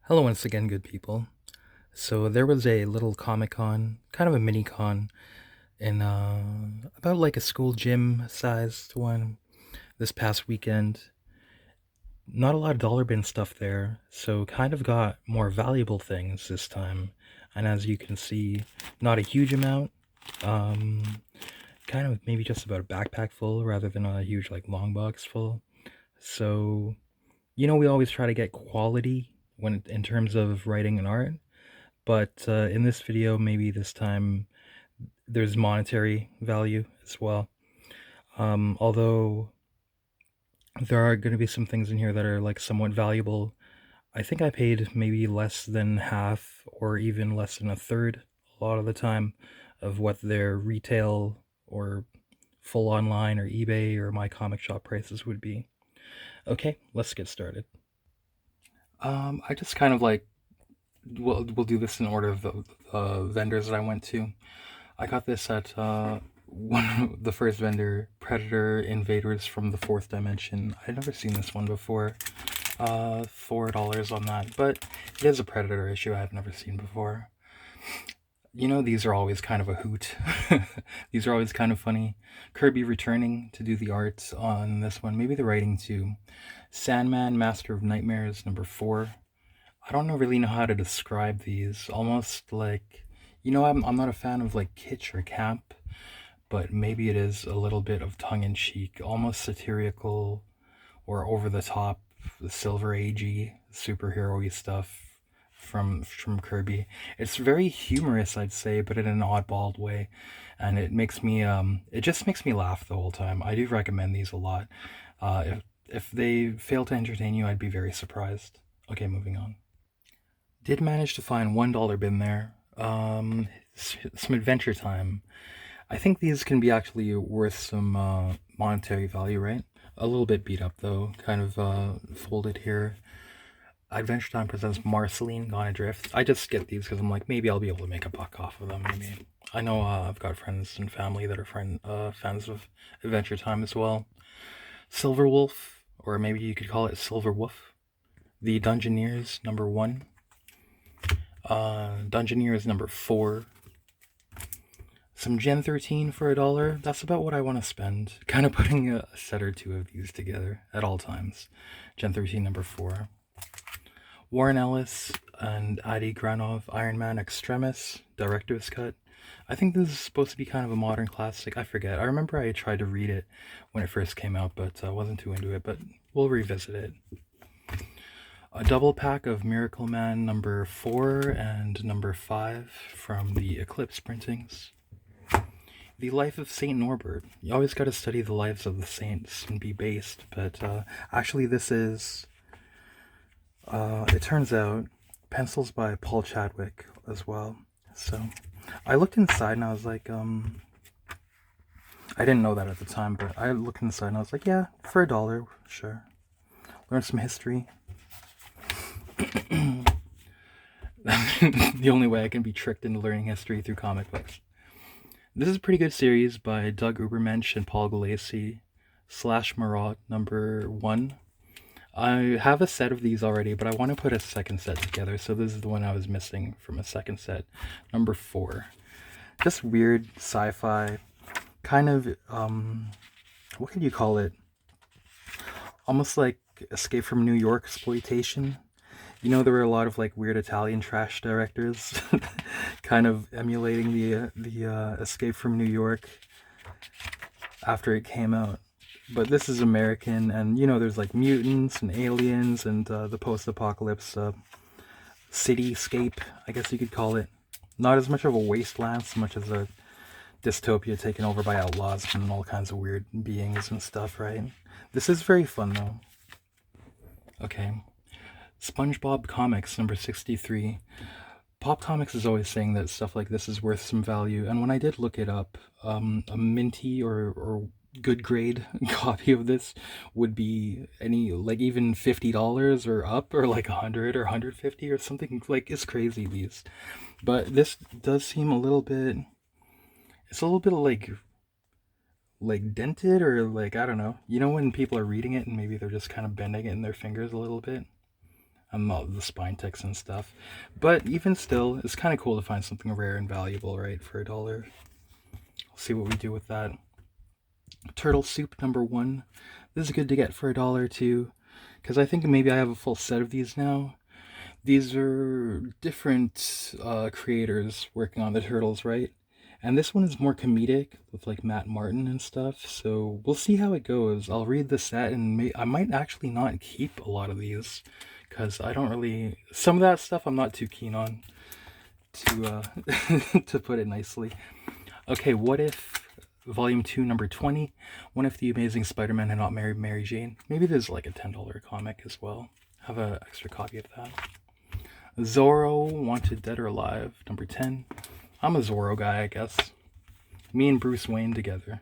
Hello once again, good people. So there was a little Comic Con, kind of a mini con, in about like a school gym sized one this past weekend. Not a lot of dollar bin stuff there, so kind of got more valuable things this time. And as you can see, not a huge amount. Um, Kind of maybe just about a backpack full rather than a huge like long box full. So we always try to get quality when in terms of writing and art. But in this video, maybe this time there's monetary value as well. Although there are going to be some things in here that are like somewhat valuable. I think I paid maybe less than half or even less than a third a lot of the time of what their retail or full online or eBay or my comic shop prices would be. Okay, let's get started. I just kind of like we'll do this in order of the vendors that I went to. I got this at one the first vendor, Predator Invaders from the Fourth Dimension. I'd never seen this one before. $4 on that, but it is a Predator issue I've never seen before. These are always kind of a hoot. These are always kind of funny. Kirby returning to do the art on this one, maybe the writing too. Sandman, Master of Nightmares, number 4. I don't really know how to describe these. Almost like, I'm not a fan of like kitsch or camp, but maybe it is a little bit of tongue in cheek, almost satirical or over the top, Silver Agey, superhero-y stuff from Kirby. It's very humorous, I'd say, but in an oddball way, and it just makes me laugh the whole time. I do recommend these a lot. If they fail to entertain you, I'd be very surprised. Okay, moving on. Did manage to find $1 bin there. Some Adventure Time. I think these can be actually worth some monetary value, right? A little bit beat up though, kind of folded here. Adventure Time presents Marceline Gone Adrift. I just get these because I'm like, maybe I'll be able to make a buck off of them. Maybe I know I've got friends and family that are fans of Adventure Time as well. Silver Wolf, or maybe you could call it Silver Wolf. The Dungeoneers number 1. Dungeoneers number 4. Some Gen 13 for $1. That's about what I want to spend. Kind of putting a set or two of these together at all times. Gen 13 number 4. Warren Ellis and Adi Granov, Iron Man Extremis, Director's Cut. I think this is supposed to be kind of a modern classic. I forget. I remember I tried to read it when it first came out, but I wasn't too into it, but we'll revisit it. A double pack of Miracle Man number 4 and number 5 from the Eclipse printings. The Life of Saint Norbert. You always got to study the lives of the saints and be based, but actually this is, it turns out, pencils by Paul Chadwick as well. So I looked inside and I was like, I didn't know that at the time, but I looked inside and I was like, yeah, for $1, sure. Learn some history. The only way I can be tricked into learning history through comic books. This is a pretty good series by Doug Ubermensch and Paul Gulacy / Marat number 1. I have a set of these already, but I want to put a second set together, so this is the one I was missing from a second set. Number 4. Just weird sci-fi, kind of, what could you call it? Almost like Escape from New York exploitation. There were a lot of like weird Italian trash directors kind of emulating the Escape from New York after it came out. But this is American, and there's like mutants and aliens and the post-apocalypse cityscape, I guess you could call it. Not as much of a wasteland, so much as a dystopia taken over by outlaws and all kinds of weird beings and stuff, right? This is very fun though. Okay. SpongeBob Comics number 63. Pop Comics is always saying that stuff like this is worth some value, and when I did look it up, a minty or good grade copy of this would be even $50 or up, or like 100 or 150 or something. Like, it's crazy, these. But this does seem a little bit, it's a little bit like dented, or like, I don't know. When people are reading it and maybe they're just kind of bending it in their fingers a little bit. and the spine ticks and stuff. But even still, it's kind of cool to find something rare and valuable, right, for $1. We'll see what we do with that. Turtle soup number 1. This is good to get for $1 too, because I think maybe I have a full set of these now. These are different creators working on the turtles, right? And this one is more comedic with like Matt Martin and stuff. So we'll see how it goes. I'll read the set, and I might actually not keep a lot of these because I don't really. Some of that stuff I'm not too keen on, to to put it nicely. Okay, what if Volume 2, number 20? What if the Amazing Spider-Man had not married Mary Jane? Maybe there's like a $10 comic as well. Have an extra copy of that. Zorro, Wanted Dead or Alive, number 10. I'm a Zorro guy, I guess. Me and Bruce Wayne together.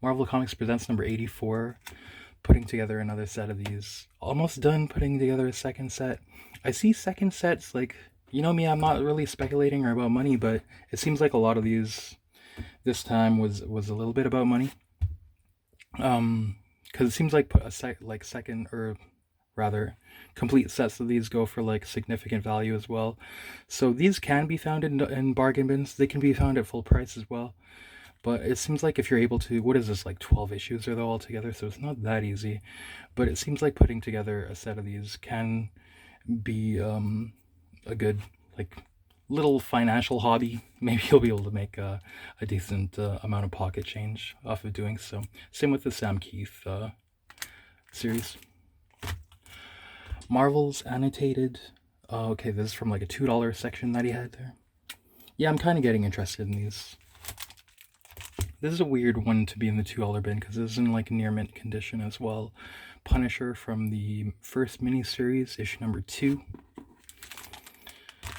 Marvel Comics Presents number 84. Putting together another set of these. Almost done putting together a second set. I see second sets, like, you know me, I'm not really speculating or about money, but it seems like a lot of these this time was a little bit about money. Because it seems like second, or rather complete sets of these go for like significant value as well. So these can be found in bargain bins. They can be found at full price as well. But it seems like if you're able to, what is this, like 12 issues or though altogether? So it's not that easy. But it seems like putting together a set of these can be a good like little financial hobby. Maybe you'll be able to make a decent amount of pocket change off of doing so. Same with the Sam Keith series. Marvel's Annotated. Okay, this is from like a $2 section that he had there. Yeah, I'm kind of getting interested in these. This is a weird one to be in the $2 bin because it's in like near mint condition as well. Punisher from the first miniseries, issue number 2.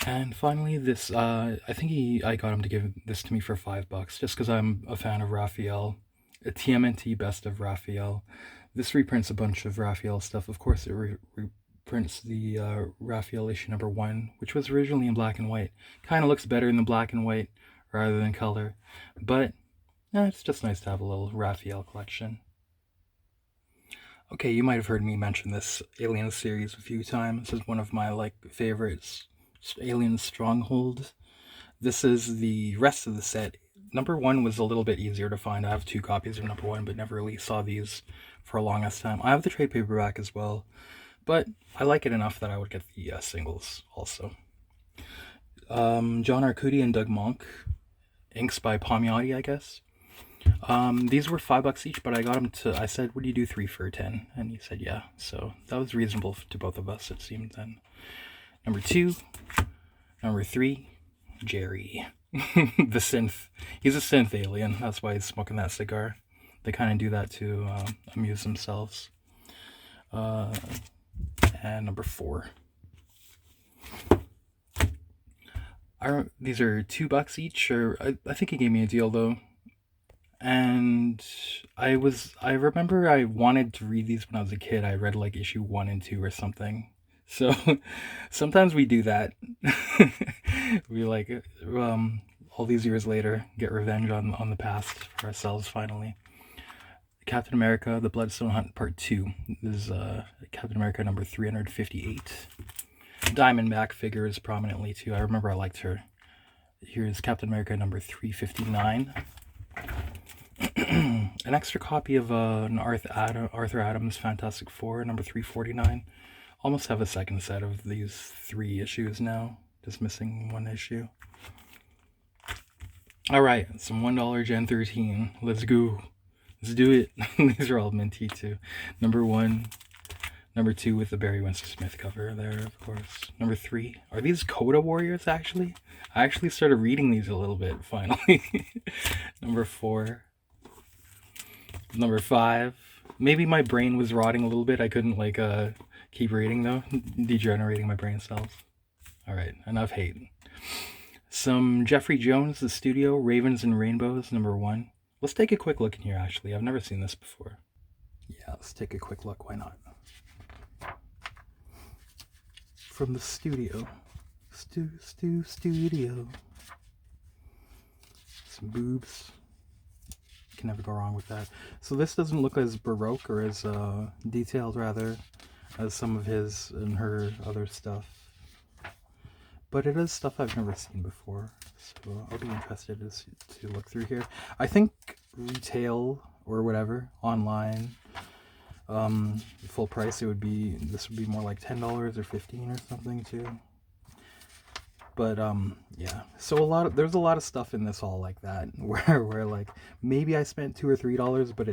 And finally, this, I think I got him to give this to me for $5 just because I'm a fan of Raphael. A TMNT Best of Raphael. This reprints a bunch of Raphael stuff. Of course, it reprints the Raphael issue number 1, which was originally in black and white. Kind of looks better in the black and white rather than color. But it's just nice to have a little Raphael collection. Okay, you might have heard me mention this Alien series a few times. This is one of my like favorites. Alien Stronghold. This is the rest of the set. Number 1 was a little bit easier to find. I have 2 copies of number 1, but never really saw these for a longest time. I have the trade paperback as well, but I like it enough that I would get the singles also. John Arcudi and Doug Monk. Inks by Palmiotti, I guess. These were $5 each, but I got them to, I said, would you do 3 for 10? And he said, yeah. So that was reasonable to both of us, it seemed then. Number 2, number 3, Jerry. The synth. He's a synth alien. That's why he's smoking that cigar. They kind of do that to amuse themselves. And number 4. These are $2 each, or I think he gave me a deal though. And I remember I wanted to read these when I was a kid. I read like issue 1 and 2 or something. So sometimes we do that. We like all these years later get revenge on the past for ourselves finally. Captain America, The Bloodstone Hunt Part 2. This is Captain America number 358. Diamondback figures prominently too. I remember I liked her. Here's Captain America number 359. An extra copy of an Arthur Adams Fantastic Four number 349. Almost have a second set of these 3 issues now. Just missing 1 issue. Alright, some $1 Gen 13. Let's go. Let's do it. These are all minty too. Number 1. Number 2 with the Barry Winsor Smith cover there, of course. Number 3. Are these Coda Warriors, actually? I actually started reading these a little bit, finally. Number 4. Number 5. Maybe my brain was rotting a little bit. I couldn't, like, keep reading, though. Degenerating my brain cells. Alright, enough hate. Some Jeffrey Jones, The Studio, Ravens and Rainbows, number 1. Let's take a quick look in here, actually. I've never seen this before. Yeah, let's take a quick look. Why not? From The Studio. Studio. Some boobs. Can never go wrong with that. So this doesn't look as baroque or as detailed, rather, as some of his and her other stuff. But it is stuff I've never seen before, so I'll be interested to look through here. I think retail or whatever, online, full price, this would be more like $10 or $15 or something too. But yeah, so there's a lot of stuff in this haul like that where like maybe I spent $2 or $3, but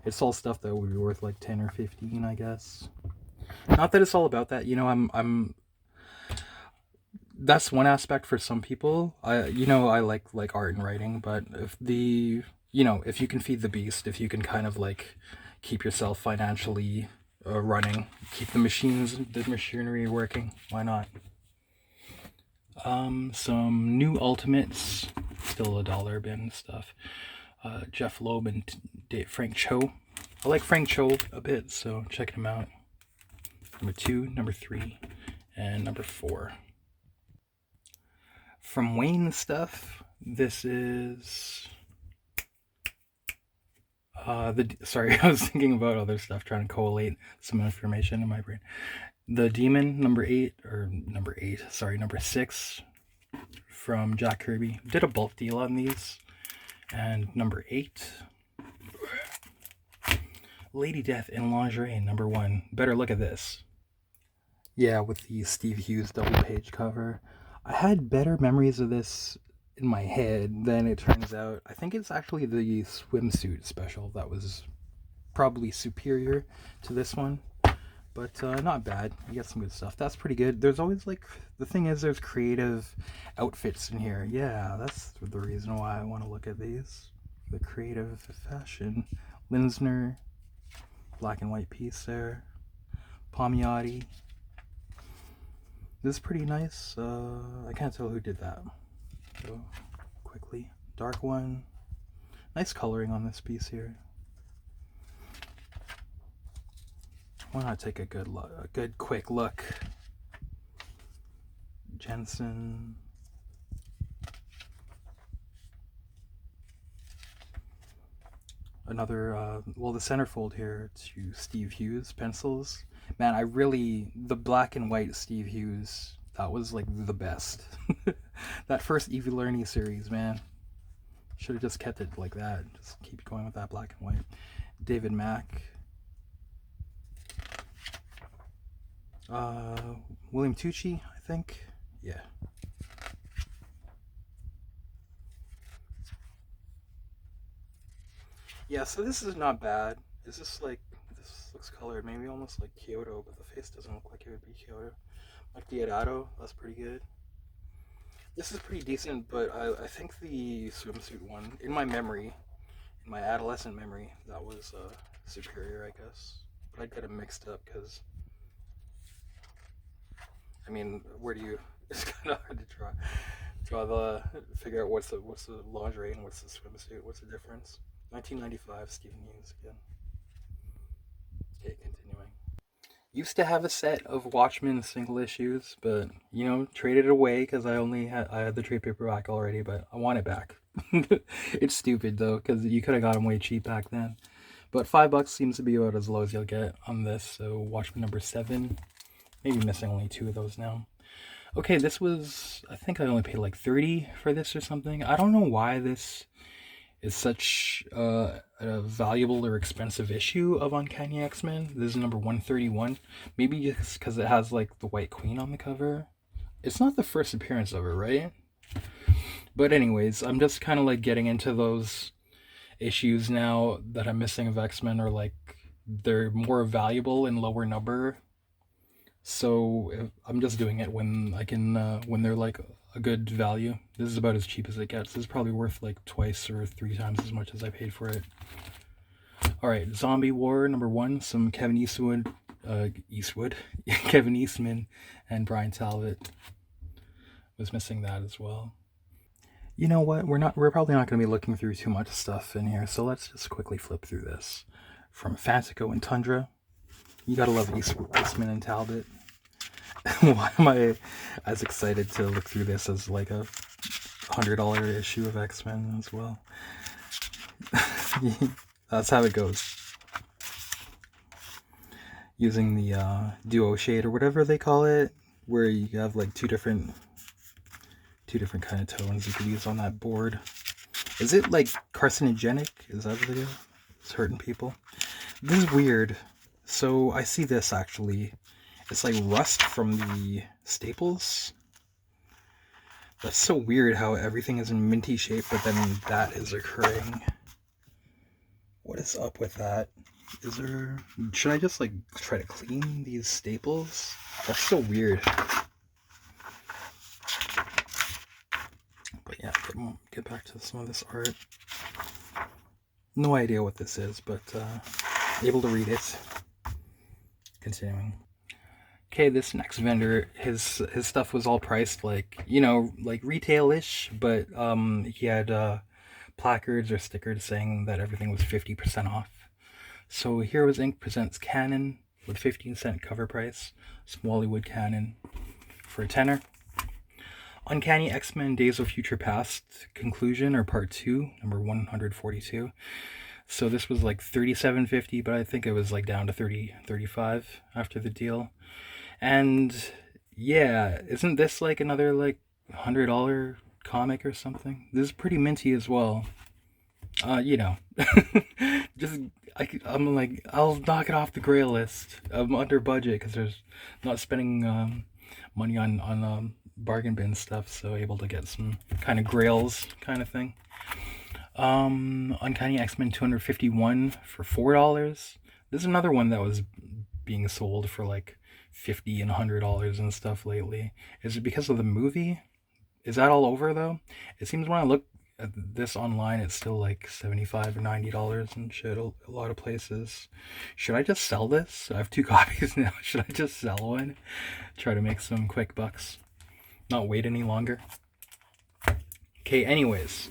it's all stuff that would be worth like 10 or 15, I guess. Not that it's all about that, you know. That's one aspect for some people. I like art and writing, but if you can feed the beast, if you can kind of like keep yourself financially running, keep the machinery working, why not? Some new Ultimates, still $1 bin stuff. Jeff Loeb and Frank Cho. I like Frank Cho a bit, so check him out. Number 2, number 3, and number 4. From Wayne stuff, this is sorry, I was thinking about other stuff, trying to collate some information in my brain. The Demon, number 6, from Jack Kirby. Did a bulk deal on these. And number 8, Lady Death in Lingerie, number 1. Better look at this. Yeah, with the Steve Hughes double page cover. I had better memories of this in my head than it turns out. I think it's actually the swimsuit special that was probably superior to this one. But not bad. You get some good stuff. That's pretty good. There's always the thing is there's creative outfits in here. Yeah, that's the reason why I want to look at these. The creative fashion. Linsner, black and white piece there. Palmiotti. This is pretty nice. I can't tell who did that. So quickly. Dark one. Nice coloring on this piece here. Why not take a good quick look? Jensen. Another, the centerfold here to Steve Hughes pencils. Man, the black and white Steve Hughes, that was like the best. That first Evie Learning series, man. Should have just kept it like that. Just keep going with that black and white. David Mack. William Tucci, I think. Yeah. Yeah, so this is not bad. This looks colored, maybe almost like Kyoto, but the face doesn't look like it would be Kyoto. Like Diodado, that's pretty good. This is pretty decent, but I think the swimsuit one, in my adolescent memory, that was superior, I guess. But I'd get them mixed up because, I mean, it's kind of hard to figure out what's the lingerie and what's the swimsuit, what's the difference. 1995, Stephen Hughes again. Okay, continuing. Used to have a set of Watchmen single issues, but traded it away because I had the trade paperback already, but I want it back. It's stupid though, because you could have got them way cheap back then. But $5 seems to be about as low as you'll get on this. So Watchmen number 7, maybe missing only 2 of those now. Okay, I think I only paid like $30 for this or something. I don't know why this is such a valuable or expensive issue of Uncanny X-Men. This is number 131. Maybe just because it has like the White Queen on the cover. It's not the first appearance of her, right? But anyways, I'm just kind of like getting into those issues now that I'm missing of X-Men, or like they're more valuable in lower number. So I'm just doing it when I can, when they're like a good value. This is about as cheap as it gets. This is probably worth like twice or 3 times as much as I paid for it. Alright, Zombie War number 1, some Kevin Eastwood, Kevin Eastman and Brian Talbot. Was missing that as well. You know what? We're probably not going to be looking through too much stuff in here, so let's just quickly flip through this. From Fantico and Tundra. You gotta love Eastman and Talbot. Why am I as excited to look through this as like a $100 issue of X-Men as well? That's how it goes. using the duo shade or whatever they call it, where you have like two different kind of tones you could use on that board. Is it like carcinogenic? Is that what it is? It's hurting people. This is weird. So I see this actually. It's like rust from the staples. That's so weird how everything is in minty shape, but then that is occurring. What is up with that? Should I just like try to clean these staples? That's so weird. But yeah, get back to some of this art. No idea what this is, but able to read it. Continuing. Okay, this next vendor, his stuff was all priced like, you know, like retail-ish, but he had placards or stickers saying that everything was 50% off. So Heroes Inc. presents Canon with 15-cent cover price, Smalleywood Canon for a tenner. Uncanny X-Men Days of Future Past Conclusion, or Part 2, number 142. So this was like $37.50, but I think it was like down to $35 after the deal. And yeah, isn't this like another like $100 comic or something? This is pretty minty as well. You know, just I'm like, I'll knock it off the grail list. I'm under budget because there's not spending money on bargain bin stuff, so able to get some kind of grails kind of thing. Uncanny X-Men 251 for $4. This is another one that was being sold for like $50 and $100 and stuff lately. Is it because of the movie? Is that all over though? It seems when I look at this online, it's still like $75 or $90 and shit. A lot of places. Should I just sell this? I have 2 copies now. Should I just sell one? Try to make some quick bucks. Not wait any longer. Okay, anyways.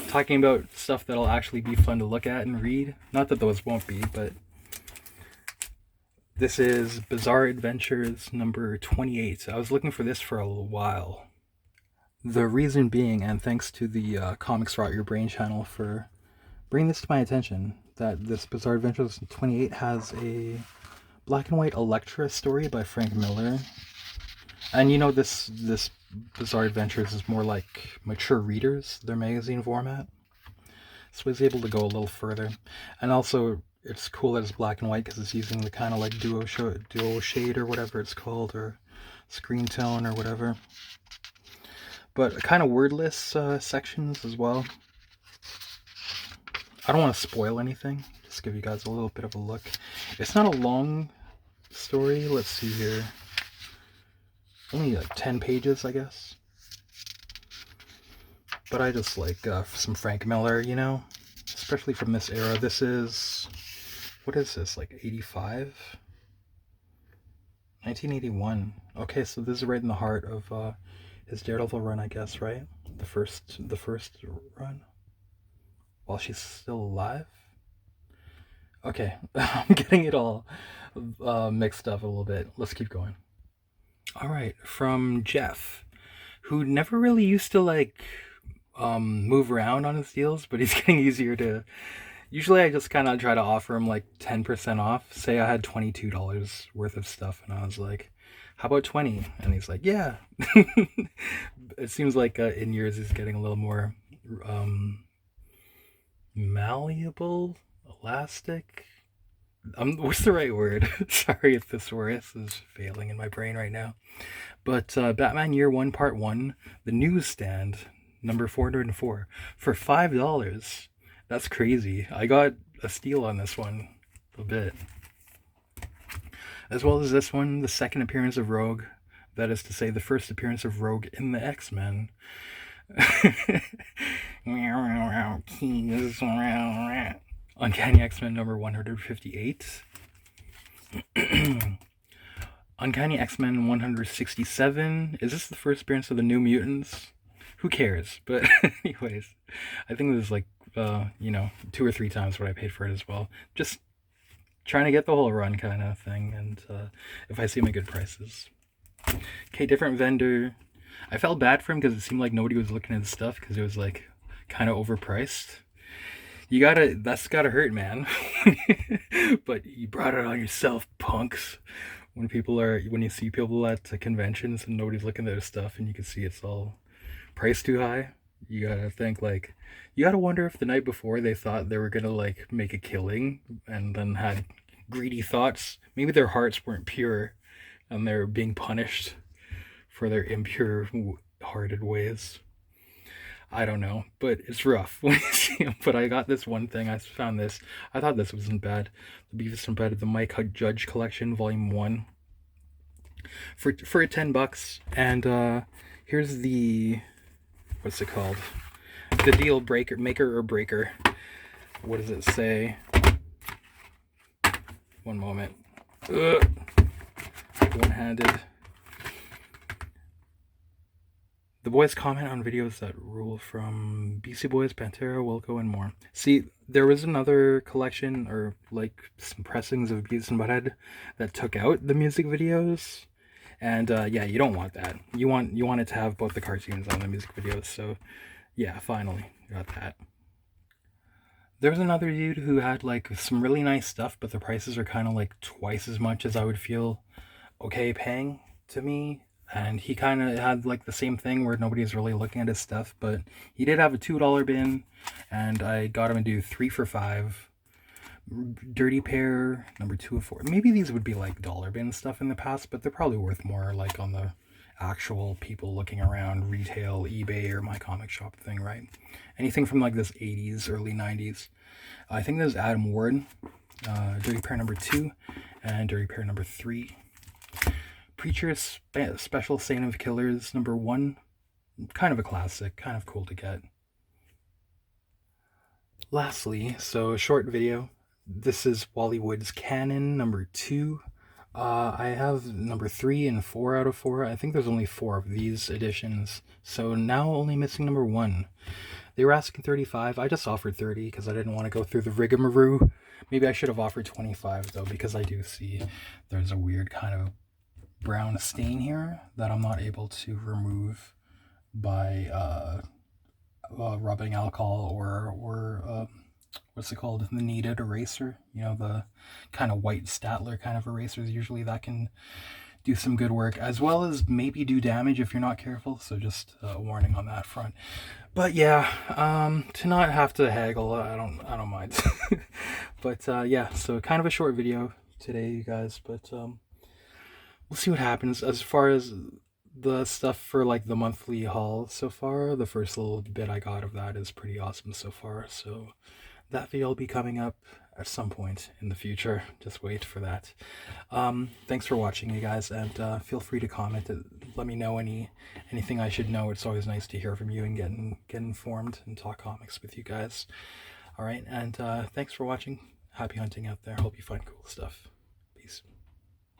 Talking about stuff that'll actually be fun to look at and read. Not that those won't be, but this is Bizarre Adventures number 28. I was looking for this for a while. The reason being, and thanks to the Comics Rot Your Brain channel for bringing this to my attention, that this Bizarre Adventures 28 has a black and white Elektra story by Frank Miller. And you know, this Bizarre Adventures is more like mature readers, their magazine format. So I was able to go a little further. And also, it's cool that it's black and white because it's using the kind of like duo shade or whatever it's called, or screen tone or whatever. But kind of wordless sections as well. I don't want to spoil anything. Just give you guys a little bit of a look. It's not a long story. Let's see here. Only like 10 pages, I guess. But I just like some Frank Miller, you know? Especially from this era. This is... What is this? Like 85? 1981. Okay, so this is right in the heart of his Daredevil run, I guess, right? The first run? While she's still alive? Okay, I'm getting it all mixed up a little bit. Let's keep going. Alright, from Jeff, who never really used to, like, move around on his deals, but he's getting easier to... Usually I just kind of try to offer him, like, 10% off. Say I had $22 worth of stuff, and I was like, how about 20? And he's like, yeah. It seems like in years he's getting a little more malleable, elastic. What's the right word? Sorry if this word is failing in my brain right now. But Batman Year 1 Part 1, The Newsstand, number 404, for $5. That's crazy. I got a steal on this one a bit. As well as this one, the second appearance of Rogue. That is to say, the first appearance of Rogue in the X-Men. Uncanny X-Men number 158. Uncanny X-Men 167. Is this the first appearance of the New Mutants? Who cares? But anyways, I think this is like, 2 or 3 times what I paid for it as well. Just trying to get the whole run kind of thing, and if I see them at good prices. Okay, different vendor. I felt bad for him because it seemed like nobody was looking at his stuff because it was like kind of overpriced. that's gotta hurt, man. But you brought it on yourself, punks. When you see people at conventions and nobody's looking at their stuff and you can see it's all priced too high, you gotta think like, you gotta wonder if the night before they thought they were gonna like make a killing and then had greedy thoughts. Maybe their hearts weren't pure and they're being punished for their impure hearted ways. I don't know, but it's rough when you see them. But I got this one thing. I found this. I thought this wasn't bad. The Beavis and Butthead, the Mike Judge Collection, Volume 1, for $10. And here's the, what's it called? The deal breaker, maker or breaker. What does it say? One moment. Ugh. One-handed. The boys comment on videos that rule from BC Boys, Pantera, Wilco, and more. See, there was another collection, or like some pressings of Beavis and Butthead that took out the music videos. And yeah, you don't want that. You want it to have both the cartoons and the music videos. So yeah, finally got that. There was another dude who had like some really nice stuff, but the prices are kind of like twice as much as I would feel okay paying to me. And he kind of had like the same thing where nobody's really looking at his stuff, but he did have a $2 bin, and I got him to do 3 for $5. Dirty Pair, number 2 of 4. Maybe these would be like dollar bin stuff in the past, but they're probably worth more like on the actual people looking around retail, eBay, or my comic shop thing, right? Anything from like this 80s, early 90s. I think there's Adam Ward, Dirty Pair number 2, and Dirty Pair number 3. Preacher's Special Saint of Killers number 1, kind of a classic, kind of cool to get. Lastly, so a short video. This is Wally Wood's Canon number 2. I have number 3 and 4 out of 4. I think there's only 4 of these editions, so now only missing number 1. They were asking $35. I just offered $30 because I didn't want to go through the rigmarole. Maybe I should have offered $25 though, because I do see there's a weird kind of brown stain here that I'm not able to remove by rubbing alcohol or what's it called, the kneaded eraser, you know, the kind of white Statler kind of erasers. Usually that can do some good work, as well as maybe do damage if you're not careful, so just a warning on that front. But yeah, to not have to haggle, I don't mind. But yeah, so kind of a short video today, you guys, but we'll see what happens. As far as the stuff for like the monthly haul so far, the first little bit I got of that is pretty awesome so far, so that video will be coming up at some point in the future. Just wait for that. Thanks for watching, you guys, and feel free to comment. Let me know anything I should know. It's always nice to hear from you and get informed and talk comics with you guys. All right, and thanks for watching. Happy hunting out there. Hope you find cool stuff. Peace.